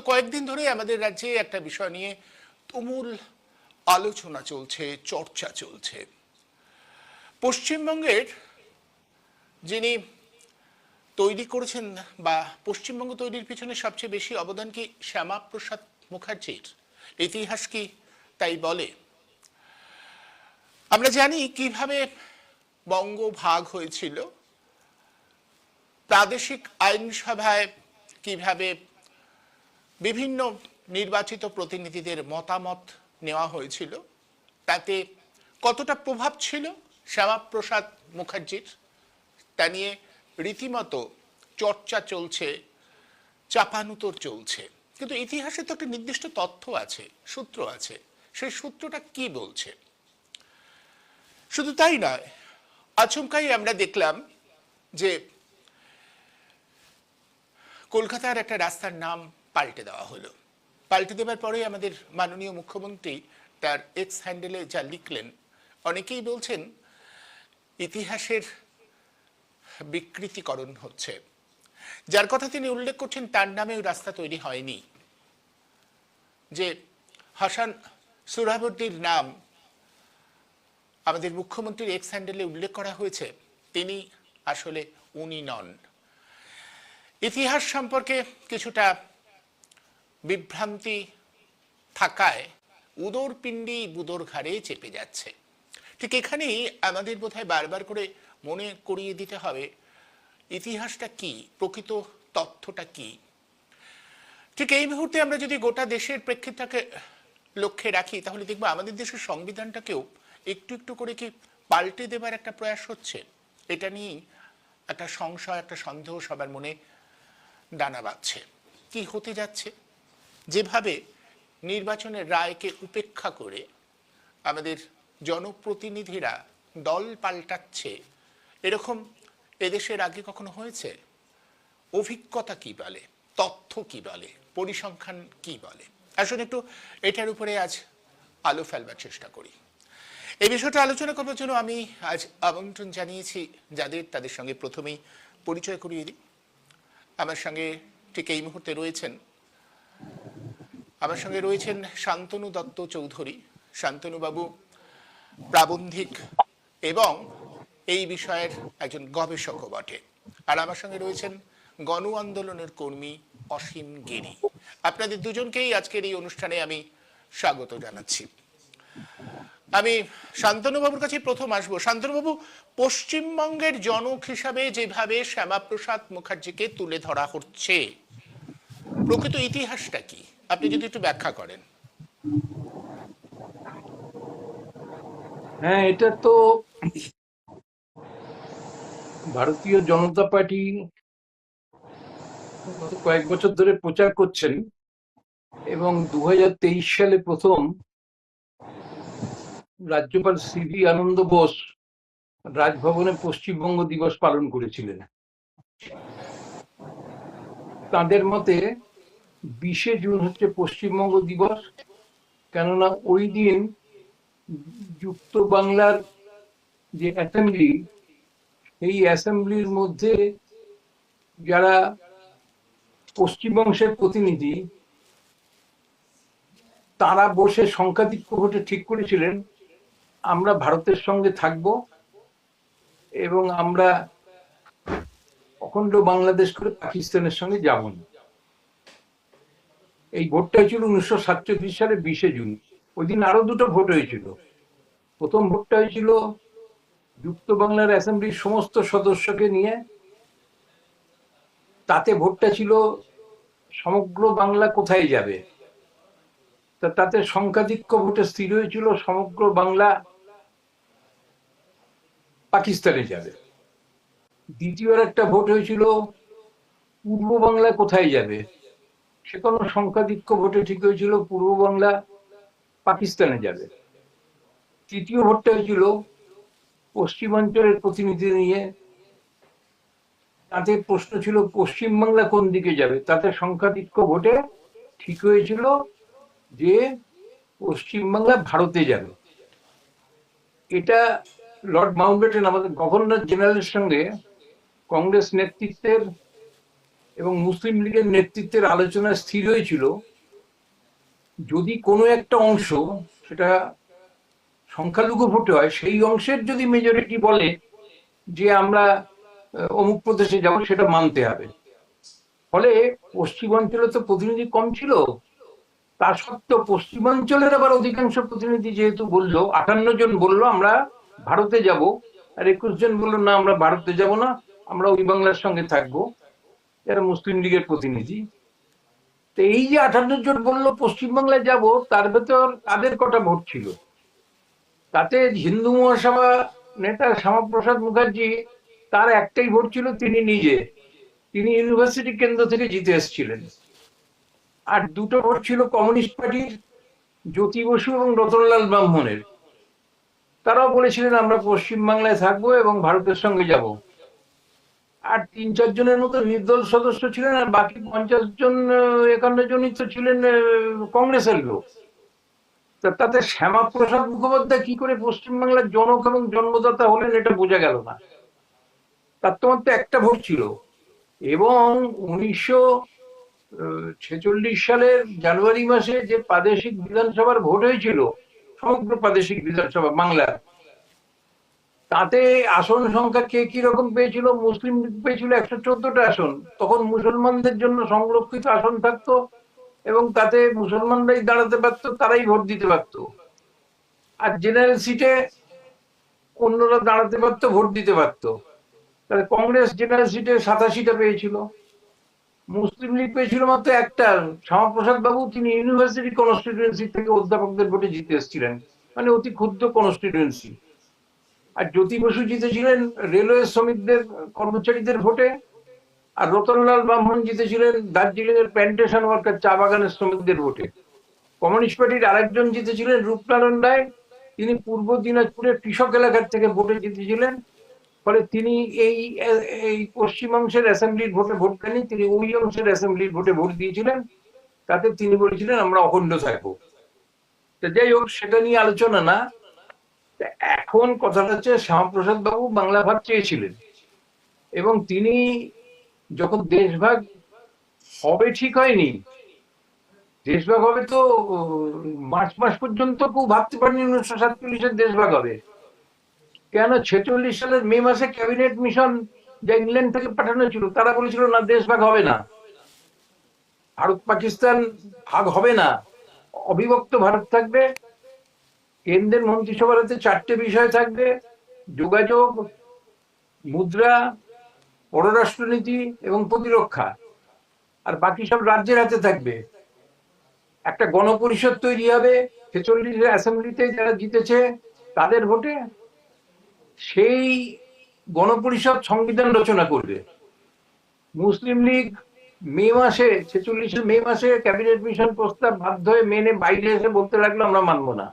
কয়েকদিন ধরে আমাদের রাজ্যে একটা বিষয় নিয়ে তুমুল আলোচনা চলছে, চর্চা চলছে। পশ্চিমবঙ্গের যিনি তৈরি করেছেন বা পশ্চিমবঙ্গ তৈরির পিছনে সবচেয়ে বেশি অবদান কি শ্যামাপ্রসাদ মুখার্জির? ইতিহাস কি তাই বলে? আমরা জানি কিভাবে বঙ্গ ভাগ হয়েছিল, প্রাদেশিক আইনসভায় কিভাবে বিভিন্ন নির্বাচিত প্রতিনিধিদের মতামত নেওয়া হয়েছিল, তাতে কতটা প্রভাব ছিল শ্যামাপ্রসাদ মুখার্জির তা নিয়ে রীতিমতো চর্চা চলছে, চাপানুতোর চলছে। কিন্তু ইতিহাসে তো একটা নির্দিষ্ট তথ্য আছে, সূত্র আছে। সেই সূত্রটা কি বলছে? শুধু তাই নয়, আচমকাই আমরা দেখলাম যে কলকাতার একটা রাস্তার নাম পাল্টে দেওয়া হলো। পাল্টে দেওয়ার পরে আমাদের মাননীয় মুখ্যমন্ত্রী তার এক্স হ্যান্ডেলে যা লিখলেন, অনেকেই বলছেন ইতিহাসের বিকৃতিকরণ হচ্ছে। যার কথা তিনি উল্লেখ করছেন তার নামে ওই রাস্তা তৈরি হয়নি। যে হাসান সোহরাওয়ার্দীর নাম আমাদের মুখ্যমন্ত্রীর এক্স হ্যান্ডেলে উল্লেখ করা হয়েছে, তিনি আসলে উনি নন। ইতিহাস সম্পর্কে কিছুটা বিভ্রান্তি থাকায় উদর পিণ্ডি বুদর ঘাড়ে চেপে যাচ্ছে। ঠিক এখানেই আমাদের বোধহয় বারবার করে মনে করিয়ে দিতে হবে ইতিহাসটা কি, প্রকৃত তথ্যটা কি। ঠিক এই মুহূর্তে আমরা যদি গোটা দেশের প্রেক্ষিতটাকে লক্ষ্যে রাখি, তাহলে দেখবো আমাদের দেশের সংবিধানটাকেও একটু একটু করে কি পাল্টে দেবার একটা প্রয়াস হচ্ছে। এটা নিয়েই একটা সংশয়, একটা সন্দেহ সবার মনে ডানা বাঁধছে। কি হতে যাচ্ছে? যেভাবে নির্বাচনের রায়কে উপেক্ষা করে আমাদের জনপ্রতিনিধিরা দল পাল্টাচ্ছে, এরকম এদেশের আগে কখনো হয়েছে? অভিজ্ঞতা কি বলে, তথ্য কি বলে, পরিসংখ্যান কি বলে? আসলে একটু এটার উপরে আজ আলো ফেলবার চেষ্টা করি। এই বিষয়টা আলোচনা করবার জন্য আমি আজ আমন্ত্রণ জানিয়েছি যাদের, তাদের সঙ্গে প্রথমেই পরিচয় করিয়ে দিই। আমার সঙ্গে ঠিক এই মুহূর্তে রয়েছেন শান্তনু দত্ত চৌধুরী। শান্তনুবাবু প্রাবন্ধিক এবং এই বিষয়ের একজন গবেষকও বটে। আর আমার সঙ্গে রয়েছেন গণ আন্দোলনের কর্মী অসীম গিরি। আপনাদের দুজনকেই আজকের এই অনুষ্ঠানে আমি স্বাগত জানাচ্ছি। আমি শান্তনুবাবুর কাছে প্রথম আসবো। শান্তনুবাবু, পশ্চিমবঙ্গের জনক হিসাবে যেভাবে শ্যামাপ্রসাদ মুখার্জিকে তুলে ধরা হচ্ছে, প্রকৃত ইতিহাসটা কি আপনি যদি একটু ব্যাখ্যা করেন। হ্যাঁ, এটা তো ভারতীয় জনতা পার্টি গত কয়েক বছর ধরে প্রচার করছেন এবং 2023 সালে প্রথম রাজ্যপাল সিভি আনন্দ বোস রাজভবনে পশ্চিমবঙ্গ দিবস পালন করেছিলেন। তাদের মতে 20শে জুন হচ্ছে পশ্চিমবঙ্গ দিবস, কেননা ওই দিন যুক্ত বাংলার যে অ্যাসেম্বলি, এই অ্যাসেম্বলির মধ্যে যারা পশ্চিমবঙ্গের প্রতিনিধি, তারা বসে সংখ্যাধিক্য ভোটে ঠিক করেছিলেন আমরা ভারতের সঙ্গে থাকব এবং আমরা অখণ্ড বাংলাদেশ করে পাকিস্তানের সঙ্গে যাব না। এই ভোটটা হয়েছিল 1947 সালে 20শে জুন। ওই দিন আরো দুটো ভোট হয়েছিল। প্রথম ভোটটা হয়েছিল যুক্ত বাংলার অ্যাসেম্বলির সমস্ত সদস্যকে নিয়ে। তাতে ভোটটা ছিল সমগ্র বাংলা কোথায় যাবে। তাতে সংখ্যাধিক্য ভোটে স্থির হয়েছিল সমগ্র বাংলা পাকিস্তানে যাবে। দ্বিতীয় একটা ভোট হয়েছিল পূর্ব বাংলা কোথায় যাবে, সেখানে সংখ্যাধিক্য ভোটে ঠিক হয়েছিল পূর্ব বাংলা পাকিস্তানে যাবে। তৃতীয় ভোটটা হয়েছিল পশ্চিমাঞ্চলের প্রতিনিধি নিয়ে। তাতে প্রশ্ন ছিল পশ্চিমবাংলা কোন দিকে যাবে। তাতে সংখ্যাধিক্য ভোটে ঠিক হয়েছিল যে পশ্চিমবাংলা ভারতে যাবে। এটা লর্ড মাউন্টব্যাটেন, আমাদের গভর্নর জেনারেলের সঙ্গে কংগ্রেস নেতৃত্বের এবং মুসলিম লীগের নেতৃত্বের আলোচনা স্থির হয়েছিল, যদি কোনো একটা অংশ, সেটা সংখ্যালঘু ভোটে হয়, সেই অংশের যদি মেজরিটি বলে যে আমরা অমুক প্রদেশে যাব, সেটা মানতে হবে। ফলে পশ্চিমাঞ্চলে তো প্রতিনিধি কম ছিল, তা সত্ত্বেও পশ্চিমাঞ্চলের আবার অধিকাংশ প্রতিনিধি যেহেতু বললো, 58 জন বললো আমরা ভারতে যাব, আর 21 জন বললো না আমরা ভারতে যাব না, আমরা ওই বাংলার সঙ্গে থাকবো, যারা মুসলিম লীগের প্রতিনিধি। তো এই যে 58 জন বললো পশ্চিমবাংলায় যাব, তার ভেতর তাদের কটা ভোট ছিল? তাতে হিন্দু মহাসভা নেতা শ্যামাপ্রসাদ মুখার্জি, তার একটাই ভোট ছিল, তিনি নিজে, তিনি ইউনিভার্সিটি কেন্দ্র থেকে জিতে এসেছিলেন। আর দুটো ভোট ছিল কমিউনিস্ট পার্টির জ্যোতি বসু এবং রতনলাল ব্রাহ্মণের। তারাও বলেছিলেন আমরা পশ্চিমবাংলায় থাকবো এবং ভারতের সঙ্গে যাব। আর 3-4 জনের মতো নির্দল সদস্য ছিলেন, আর বাকি 50 জন 51 জনই তো ছিলেন কংগ্রেসের লোক। তাতে শ্যামাপ্রসাদ মুখোপাধ্যায় কি করে পশ্চিমবাংলার জনক এবং জন্মদাতা হলেন, এটা বোঝা গেল না। তার তো মাত্র একটা ভোট ছিল। এবং 1946 সালের জানুয়ারি মাসে যে প্রাদেশিক বিধানসভার ভোট হয়েছিল, সমগ্র প্রাদেশিক বিধানসভা বাংলার, তাতে আসন সংখ্যা কে কি রকম পেয়েছিল? মুসলিম লীগ পেয়েছিল 114টা আসন। তখন মুসলমানদের জন্য সংরক্ষিত আসন থাকতো এবং তাতে মুসলমানরাই দাঁড়াতে পারতো, তারাই ভোট দিতে পারতো। আর জেনারেল সিটে অন্যরা দাঁড়াতে পারতো, ভোট দিতে পারতো। তাহলে কংগ্রেস জেনারেল সিটে 87টা পেয়েছিল, মুসলিম লীগ পেয়েছিল মাত্র একটা। শ্যামাপ্রসাদ বাবু তিনি ইউনিভার্সিটি কনস্টিটিউয়েন্সি থেকে অধ্যাপকদের ভোটে জিতে এসেছিলেন, মানে অতি ক্ষুদ্র কনস্টিটিউয়েন্সি। আর জ্যোতি বসু জিতেছিলেন রেলওয়ে শ্রমিকদের, কর্মচারীদের ভোটে। আর রতনলাল ব্রাহ্মণ জিতেছিলেন দার্জিলিং এর প্ল্যান্টেশন ওয়ার্কার, চা বাগানের শ্রমিকদের ভোটে। কমিউনিস্ট পার্টির আরেকজন জিতেছিলেন রূপনারায়ণ রায়, তিনি পূর্ব দিনাজপুরের কৃষক এলাকার থেকে ভোটে জিতেছিলেন। ফলে তিনি এই এই পশ্চিমাংশের অ্যাসেম্বলির ভোটে ভোট দেননি, তিনি ওই অংশের অ্যাসেম্বলির ভোটে ভোট দিয়েছিলেন। তাতে তিনি বলেছিলেন আমরা অখণ্ড থাকবো। তো যাই হোক, সেটা নিয়ে আলোচনা না। এখন কথাটা হচ্ছে, শ্যামাপ্রসাদ বাবু বাংলা ভাগ চেয়েছিলেন এবং তিনি যখন দেশভাগ হবে ঠিক হয়নি, দেশভাগ হবে তো মার্চ মাস পর্যন্ত কেউ ভাবতে পারেনি 1947-এর দেশভাগ হবে। কেন 46 সালের মে মাসে ক্যাবিনেট মিশন যা ইংল্যান্ড থেকে পাঠানো ছিল, তারা বলেছিল না দেশভাগ হবে না, ভারত পাকিস্তান ভাগ হবে না, অবিভক্ত ভারত থাকবে। কেন্দ্রের মন্ত্রিসভার হাতে 4টে বিষয় থাকবে: যোগাযোগ, মুদ্রা, পররাষ্ট্রনীতি এবং প্রতিরক্ষা। আর বাকি সব রাজ্যের হাতে থাকবে। একটা গণপরিষদ তৈরি হবে 46-এর অ্যাসেম্বলিতে যারা জিতেছে তাদের ভোটে। সেই গণপরিষদ সংবিধান রচনা করবে। মুসলিম লীগ মে মাসে, 46-এর মে মাসে ক্যাবিনেট মিশন প্রস্তাব বাধ্য হয়ে মেনে বাইরে এসে বলতে লাগলো আমরা মানব না।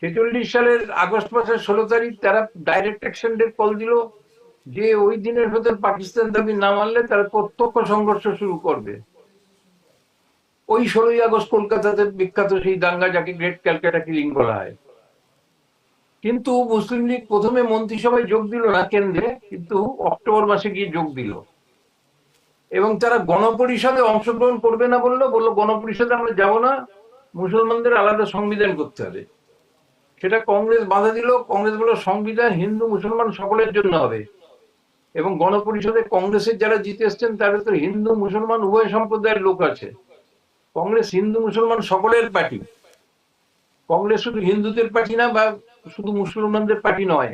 46 সালের আগস্ট মাসের 16 তারিখ তারা ডাইরেক্ট অ্যাকশন ডে কল দিল যে ওই দিনের ভেতর পাকিস্তান দাবি না মানলে তারা প্রত্যক্ষ সংঘর্ষ শুরু করবে। ওই 16ই আগস্ট কলকাতাতে বিখ্যাত সেই দাঙ্গা, যাকে গ্রেট ক্যালকাটা কিলিং বলা হয়। কিন্তু মুসলিম লীগ প্রথমে মন্ত্রিসভায় যোগ দিল না কেন্দ্রে, কিন্তু অক্টোবর মাসে গিয়ে যোগ দিল। এবং তারা গণপরিষদে অংশগ্রহণ করবে না বললো গণপরিষদে আমরা যাব না, মুসলমানদের আলাদা সংবিধান করতে হবে। সেটা কংগ্রেস বাধা দিল। কংগ্রেস বলল সংবিধান হিন্দু মুসলমান সকলের জন্য হবে। এবং গণপরিষদে কংগ্রেসের যারা জিতে এসছেন তার ভেতরে হিন্দু মুসলমান উভয় সম্প্রদায়ের লোক আছে। কংগ্রেস হিন্দু মুসলমান সকলের পার্টি। কংগ্রেস শুধু হিন্দুদের পার্টি না, বা শুধু মুসলমানদের পার্টি নয়।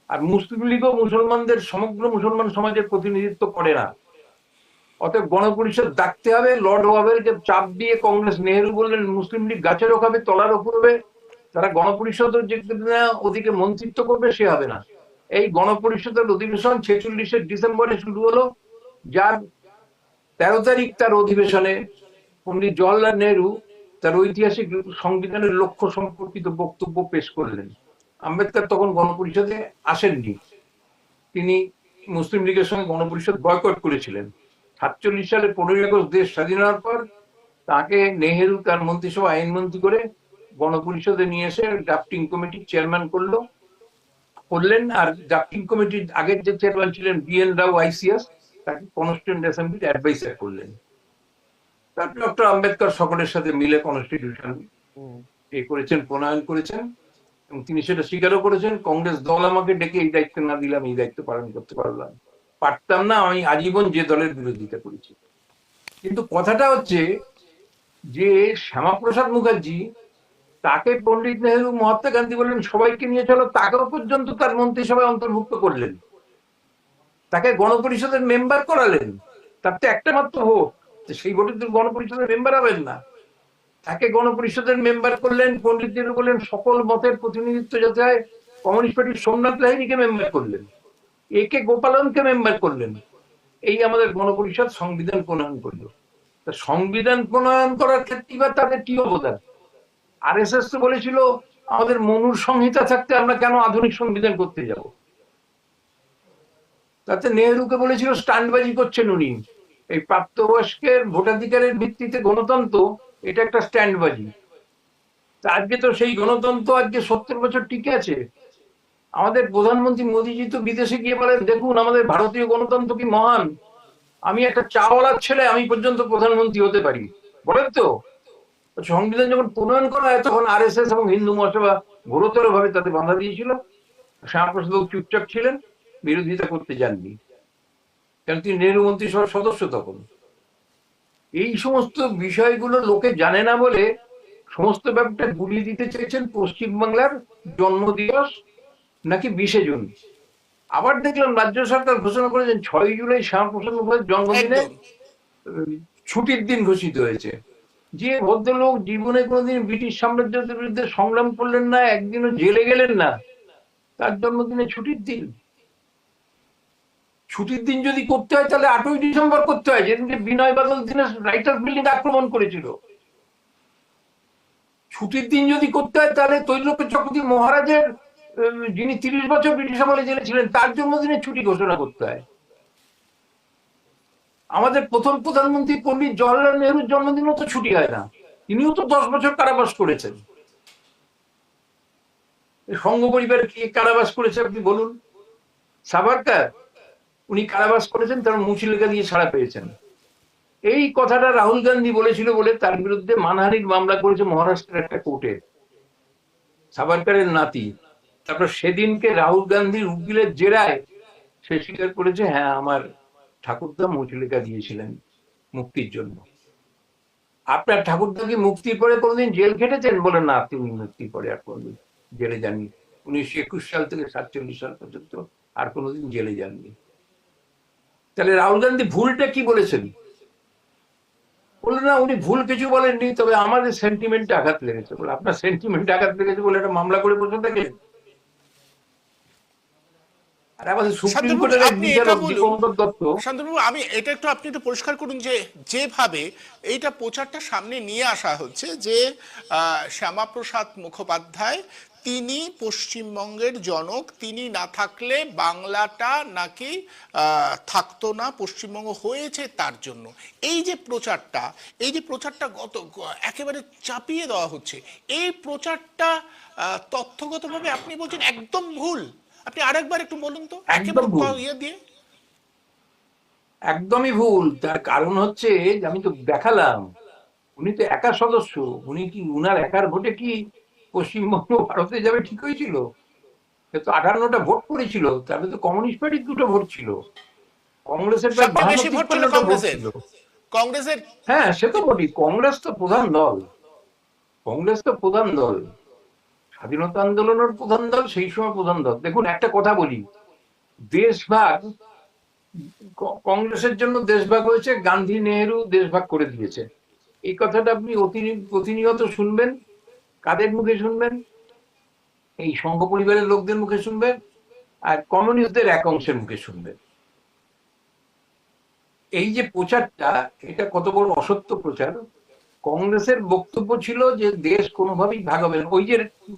আর মুসলিম লীগও মুসলমানদের, সমগ্র মুসলমান সমাজের প্রতিনিধিত্ব করে না। অতএব গণপরিষদ ডাকতে হবে। লর্ড ওয়াবেলকে চাপ দিয়ে কংগ্রেস, নেহেরু বললেন মুসলিম লীগ গাছেরও খাবে তলারও করবে, তারা গণপরিষদ ওদিকে মন্ত্রিত্ব করবে, সে হবে না। এই গণপরিষদের অধিবেশন 46-এর ডিসেম্বরে শুরু হলো, যার 13 তারিখ তার অধিবেশনে পণ্ডিত জওয়াহরলাল নেহেরু তার ঐতিহাসিক সংবিধানের লক্ষ্য সম্পর্কিত বক্তব্য পেশ করলেন। আম্বেদকর তখন গণপরিষদে আসেননি, তিনি মুসলিম লীগের সঙ্গে গণপরিষদ বয়কট করেছিলেন। 47 সালে 15ই আগস্ট দেশ স্বাধীন হওয়ার পর তাকে নেহেরু তার মন্ত্রিসভা আইনমন্ত্রী করে গণপরিষদে নিয়ে এসে ড্রাফটিং কমিটির চেয়ারম্যান করলেন। আর ড্রাফটিং কমিটির আগের যে চেয়ারম্যান ছিলেন BN রাও ICS, তাকে কনস্টিটিউয়েন্ট অ্যাসেম্বলির অ্যাডভাইসার করলেন। তারপর ডক্টর আম্বেদকর সকলের সাথে মিলে কনস্টিটিউশন করেছেন, প্রণয়ন করেছেন, এবং তিনি সেটা স্বীকারও করেছেন। কংগ্রেস দল আমাকে ডেকে এই দায়িত্ব না দিলাম, এই দায়িত্ব পালন করতে পারতাম না, আমি আজীবন যে দলের বিরোধিতা করেছি। কিন্তু কথাটা হচ্ছে যে শ্যামাপ্রসাদ মুখার্জি, তাকে পন্ডিত নেহেরু মহাত্মা গান্ধী বললেন সবাইকে নিয়ে চলো, তাকেও পর্যন্ত তার মন্ত্রিসভায় অন্তর্ভুক্ত করলেন, তাকে গণপরিষদের মেম্বার করালেন। তার তো একটা মাত্র ভোট, সেই ভোটে তো গণপরিষদের মেম্বার হবেন না। তাকে গণপরিষদের মেম্বার করলেন। পন্ডিত নেহেরু বললেন সকল মতের প্রতিনিধিত্ব যাতে হয়, কমিউনিস্ট পার্টির সোমনাথ লাহিড়ীকে মেম্বার করলেন, একে গোপালনকে মেম্বার করলেন। এই আমাদের গণপরিষদ সংবিধান প্রণয়ন করলো। তা সংবিধান প্রণয়ন করার ক্ষেত্রে এবার তাদের কি অবদান? আরএসএস তো বলেছিল আমাদের মনুর সংহিতা থাকতে আমরা কেন আধুনিক সংবিধান করতে যাব। তাতে নেহরুকে বলেছিল স্ট্যান্ডবাজি করছেন উনি, এই প্রাপ্তবয়স্কের ভোটাধিকারের ভিত্তিতে গণতন্ত্র, এটা একটা স্ট্যান্ডবাজি। তা আজকে তো সেই গণতন্ত্র আজকে 70 বছর টিকে আছে। আমাদের প্রধানমন্ত্রী মোদীজি তো বিদেশে গিয়ে বলেন দেখুন আমাদের ভারতীয় গণতন্ত্র কি মহান, আমি একটা চাওয়ালার ছেলে, আমি পর্যন্ত প্রধানমন্ত্রী হতে পারি, বলেন তো। সংবিধান যখন প্রণয়ন করা হয় তখন আরএসএস এবং হিন্দু মহাসভা ঘোরতর ভাবে তাতে বাধা দিয়েছিল। শ্যামাপ্রসাদ বাবু চুপচাপ ছিলেন, বিরোধিতা করতে যাননি, কারণ তিনি নেহরু মন্ত্রিসভার সদস্য তখন। এই সমস্ত বিষয়গুলো লোকে জানে না বলে সমস্ত ব্যাপারটা গুলিয়ে দিতে চেয়েছেন পশ্চিমবাংলার জন্মদিবস নাকি 20শে জুন। আবার দেখলাম রাজ্য সরকার ঘোষণা করেছেন 6ই জুলাই শ্যামাপ্রসাদ মুখার্জির জন্মদিনে একদম। ছুটির দিন ঘোষিত হয়েছে। যে ভদ্রলোক জীবনে কোনোদিন ব্রিটিশ সাম্রাজ্যের বিরুদ্ধে সংগ্রাম করলেন না, একদিনও জেলে গেলেন না, তার জন্মদিনে ছুটির দিন। ছুটির দিন যদি করতে হয় তাহলে 8ই ডিসেম্বর করতে হয়, যেদিনকে বিনয় বাদল দীনেশ রাইটার্স বিল্ডিং আক্রমণ করেছিল। ছুটির দিন যদি করতে হয় তাহলে তৈলক্য চক্রবর্তী মহারাজের যিনি 30 বছর ব্রিটিশ আমলে জেলে ছিলেন তার জন্মদিনে ছুটি ঘোষণা করতে হয়। আমাদের প্রথম প্রধানমন্ত্রী পণ্ডিত জওয়াহরলাল নেহরুর জন্মদিনও তো ছুটি হয় না, তিনিও তো 10 বছর কারাবাস করেছেন। সংঘ পরিবার কে কারাবাস করেছে আপনি বলুন? সাভারকার, উনি কারাবাস করেছেন, তার মুচলেখা দিয়ে ছাড়া পেয়েছেন। এই কথাটা রাহুল গান্ধী বলেছিল বলে তার বিরুদ্ধে মানহানির মামলা করেছে মহারাষ্ট্রের একটা কোর্টে, সাভারকারের নাতি। তারপর সেদিনকে রাহুল গান্ধীর উকিলের জেরায় সে স্বীকার করেছে, হ্যাঁ আমার ঠাকুরদা মুচলেখা দিয়েছিলেন মুক্তির জন্য। আপনার ঠাকুরদা কি মুক্তির পরে কোনোদিন জেল খেটেছেন? বলেন না, তিনি মুক্তির পরে আর কোনোদিন জেলে যাননি। 1921 সাল থেকে 47 সাল পর্যন্ত আর কোনোদিন জেলে যাননি। তাহলে রাহুল গান্ধী ভুলটা কি বলেছেন? বললেন না উনি ভুল কিছু বলেননি, তবে আমাদের সেন্টিমেন্টে আঘাত লেগেছে। বলে আপনার সেন্টিমেন্টে আঘাত লেগেছে বলে একটা মামলা করে বসে থাকে। আর আমাদের সুপ্রিম শান্তনুবাবু, কোর্টের এক আপনি এটা বিচারক বলুন, দীপঙ্কর দত্ত। শান্তনুবাবু আমি এটা একটু আপনি একটু পরিষ্কার করুন যে যেভাবে এইটা প্রচারটা সামনে নিয়ে আসা হচ্ছে যে শ্যামাপ্রসাদ মুখোপাধ্যায় তিনি পশ্চিমবঙ্গের জনক, তিনি না থাকলে বাংলাটা নাকি থাকতো না, পশ্চিমবঙ্গ হয়েছে তার জন্য। এই যে প্রচারটা একেবারে চাপিয়ে দেওয়া হচ্ছে, এই প্রচারটা তথ্যগতভাবে আপনি বলছেন একদম ভুল। আপনি আরেকবার একটু বলুন তো একদম একেবারে ভুল, ইয়ে দিয়ে। একদমই ভুল। তার কারণ হচ্ছে যে আমি তো দেখালাম উনি তো একা সদস্য, উনি কি উনার একার ভোটে কি পশ্চিমবঙ্গ ভারতে যাবে ঠিক হয়েছিল? সে তো 58টা ভোট পড়েছিল, তাহলে তো কমিউনিস্ট পার্টির 2টো ভোট ছিল, কংগ্রেসের প্রায় সবচেয়ে বেশি ভোট ছিল 52-53টা ভোট কংগ্রেসের। ছিল। কংগ্রেসের হ্যাঁ সে তো বলি, কংগ্রেস তো প্রধান দল, কংগ্রেস তো প্রধান দল, স্বাধীনতা আন্দোলনের প্রধান দল, সেই সময় প্রধান দল। দেখুন একটা কথা বলি, দেশভাগ, কংগ্রেসের জন্য দেশভাগ হয়েছে, গান্ধী নেহেরু দেশভাগ করে দিয়েছে। এই কথাটা আপনি প্রতিনিয়ত শুনবেন। কাদের মুখে শুনবেন? এই সংঘ পরিবারের লোকদের মুখে শুনবেন, আর কমিউনিস্টদের এক অংশের মুখে শুনবেন। এই যে প্রচারটা, এটা কত বড় অসত্য প্রচার। কংগ্রেসের বক্তব্য ছিল যে দেশ কোনোভাবেই ভাগ হবে না। ওই যে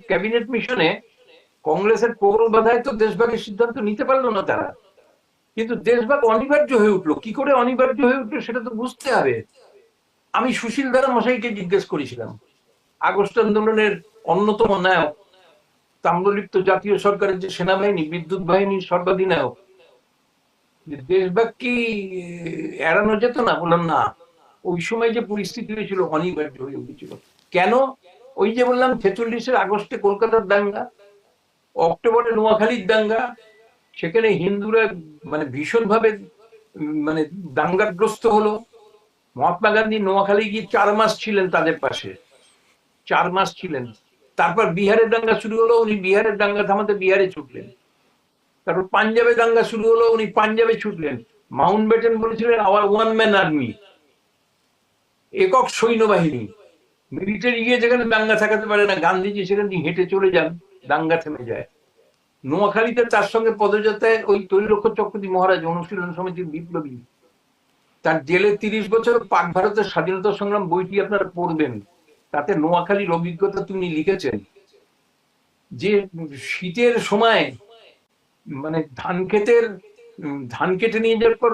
ক্যাবিনেট মিশনে কংগ্রেসের প্রবল বাধায় তো দেশভাগের সিদ্ধান্ত নিতে পারলো না তারা, কিন্তু দেশভাগ অনিবার্য হয়ে উঠলো। কি করে অনিবার্য হয়ে উঠলো সেটা তো বুঝতে হবে। আমি সুশীল দাদা মশাইকে জিজ্ঞেস করেছিলাম, আগস্ট আন্দোলনের অন্যতম নায়ক, তাম্রলিপ্ত জাতীয় সরকারের যে সেনাবাহিনী, বিদ্যুৎ বাহিনীর সর্বাধিনায়ক, যে দেশভাগ কি এড়ানো যেত না? বললাম না, ওই সময় যে পরিস্থিতি হয়েছিল অনিবার্য হয়ে উঠেছিল। কেন? ওই যে বললাম 46-এর আগস্টে কলকাতার দাঙ্গা, অক্টোবরে নোয়াখালীর দাঙ্গা, সেখানে হিন্দুরা মানে ভীষণ ভাবে মানে দাঙ্গাগ্রস্ত হলো। মহাত্মা গান্ধী নোয়াখালী গিয়ে 4 মাস ছিলেন তাদের পাশে, 4 মাস ছিলেন। তারপর বিহারের দাঙ্গা শুরু হলো, উনি বিহারের দাঙ্গা থামাতে বিহারে ছুটলেন। তারপর পাঞ্জাবে দাঙ্গা শুরু হলো, উনি পাঞ্জাবে ছুটলেন। মাউন্ট ব্যাটেন বলেছিলেন আওয়ার ওয়ান ম্যান আর্মি, একক সৈন্যবাহিনী। মিলিটারি গিয়ে যেখানে দাঙ্গা ঠেকাতে পারে না, গান্ধীজি সেখান থেকে হেঁটে চলে যান, দাঙ্গা থেমে যায়। নোয়াখালীতে তার সঙ্গে পদযাত্রায় ওই তৈলক্ষ চক্রবর্তী মহারাজ, অনুশীলন সমিতির বিপ্লবী, তার জেলে 30 বছর পাক ভারতের স্বাধীনতা সংগ্রাম বইটি আপনারা পড়বেন। তাতে নোয়াখালীর অভিজ্ঞতা তিনি লিখেছেন যে শীতের সময় মানে ধান কেটে নিয়ে যাওয়ার পর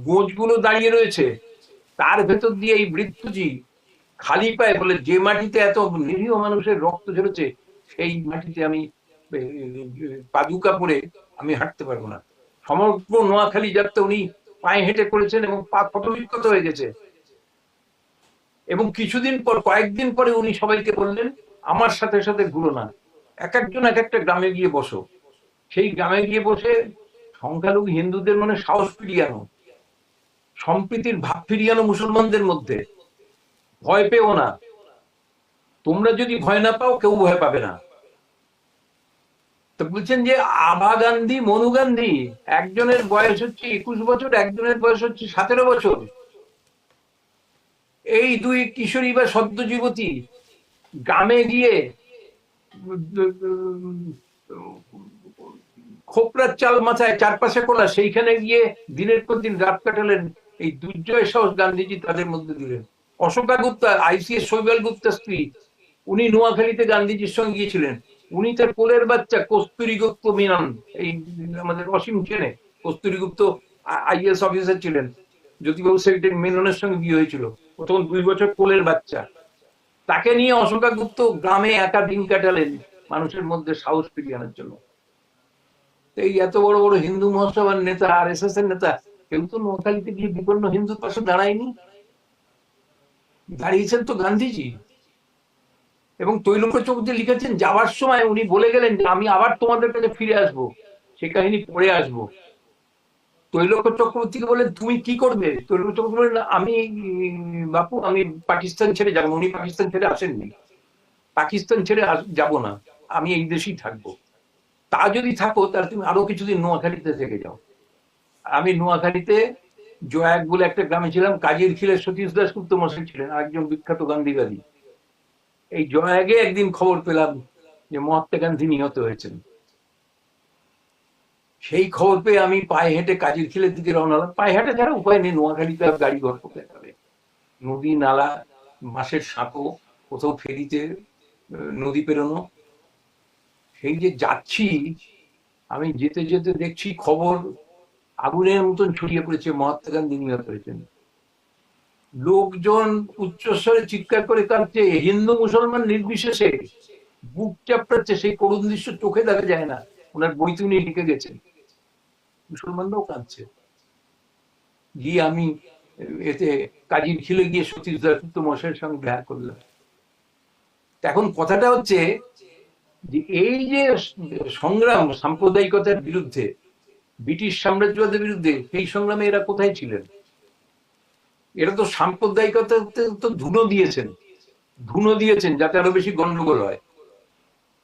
গোঁজগুলো দাঁড়িয়ে রয়েছে, তার ভেতর দিয়ে এই বৃদ্ধজি খালি পায়ে বলে, যে মাটিতে এত নিরীহ মানুষের রক্ত ঝরেছে সেই মাটিতে আমি পাদুকা পরে আমি হাঁটতে পারবো না। সমগ্র নোয়াখালী যাত্রা উনি পায়ে হেঁটে করেছেন এবং পা ক্ষতবিক্ষত হয়ে গেছে। এবং কিছুদিন পর, কয়েকদিন পরে উনি সবাইকে বললেন, আমার সাথে সাথে ঘুরো না, এক একজন এক একটা গ্রামে গিয়ে বসো। সেই গ্রামে গিয়ে বসে সংখ্যালঘু হিন্দুদের মনে সাহস ফিরিয়ে আনো, সম্প্রীতির ভাব ফিরিয়ে আনো মুসলমানদের মধ্যে। ভয় পেও না, তোমরা যদি ভয় না পাও কেউ ভয় পাবে না। তো বলছেন যে আভা গান্ধী, মনু গান্ধী, একজনের বয়স হচ্ছে 21 বছর, একজনের বয়স হচ্ছে 17 বছর। এই দুই কিশোরী বা সদ্য যুবতী গ্রামে গিয়ে খোপরার চাল মাথায়, চারপাশে কোলা, সেইখানে গিয়ে দিনের পর দিন রাত কাটালেন। এই দুর্জয় সাহস গান্ধীজি তাদের মধ্যে দিলেন। অশোকা গুপ্তা, আইসিএস শৈবাল গুপ্তা স্ত্রী, উনি নোয়াখালীতে গান্ধীজির সঙ্গে গিয়েছিলেন। উনি তার কোলের বাচ্চা কস্তুরী গুপ্ত মেনন, এই আমাদের অসীম চেনে, কস্তুরী গুপ্ত আইএস অফিসার ছিলেন, জ্যোতিবাবু সেক্রেটারি মেননের সঙ্গে বিয়ে হয়েছিল, ও তখন 2 বছর কোলের বাচ্চা। তাকে নিয়ে অশোকা গুপ্ত গ্রামে একা দিন কাটালেন মানুষের মধ্যে সাহস ফিরিয়ে আনার জন্য। এই এত বড় বড় হিন্দু মহাসভার নেতা, আরএসএস এর নেতা, কেউ তো নোয়াখালীতে গিয়ে বিপন্ন হিন্দুর পাশে দাঁড়ায়নি। দাঁড়িয়েছেন তো গান্ধীজি। এবং তৈলক্য চৌধুরী লিখেছেন, যাওয়ার সময় উনি বলে গেলেন যে আমি আবার তোমাদের কাছে ফিরে আসবো, সে কাহিনী পড়ে আসবো। তৈলক্য চক্রবর্তীকে বলেন তুমি কি করবে? তৈলক্য চক্রবর্তী বলেন, আমি বাপু আমি পাকিস্তান ছেড়ে যাবো। উনি পাকিস্তান ছেড়ে আসেননি, পাকিস্তান ছেড়ে যাব না, আমি এই দেশেই থাকবো। তা যদি থাকো তাহলে তুমি আরো কিছুদিন নোয়াখালীতে থেকে যাও। আমি নোয়াখালীতে জয়াক বলে একটা গ্রামে ছিলাম, কাজীর খিলের সতীশ দাশগুপ্ত মশাই ছিলেন আরেকজন বিখ্যাত গান্ধীবাদী। এই জয়াগে একদিন খবর পেলাম যে মহাত্মা গান্ধী নিহত হয়েছেন। সেই খবর পেয়ে আমি পায়ে হেঁটে কাজীর খিলের দিকে রওনা হলাম। পায়ে হেঁটে ছাড়া উপায় নেই, নোয়াখালীতে আর গাড়ি ঘর কোথায় পাবে? নদী নালা, মাসের সাঁকো, কোথাও ফেরিতে নদী পেরোনো। সেই যে যাচ্ছি, আমি যেতে যেতে দেখছি খবর আগুনের মতন ছড়িয়ে পড়েছে, মহাত্মা গান্ধী নিহত হয়েছেন। লোকজন উচ্চস্বরে চিৎকার করে কাঁদছে, হিন্দু মুসলমান নির্বিশেষে বুক চাপড়াচ্ছে। সেই করুণ দৃশ্য চোখে দেখা যায় না, ওনার বইতে উনি লিখে গেছেন। মুসলমানরাও কাঁদছে। গিয়ে আমি এতে কাজীর খিলে গিয়ে সতীশ দাসগুপ্ত মশাইয়ের সঙ্গে দেখা করলাম। এখন কথাটা হচ্ছে যে এই যে সংগ্রাম সাম্প্রদায়িকতার বিরুদ্ধে, ব্রিটিশ সাম্রাজ্যবাদের বিরুদ্ধে, সেই সংগ্রামে এরা কোথায় ছিলেন? এরা তো সাম্প্রদায়িকতাতে তো ধুনো দিয়েছেন যাতে আরো বেশি গন্ডগোল হয়।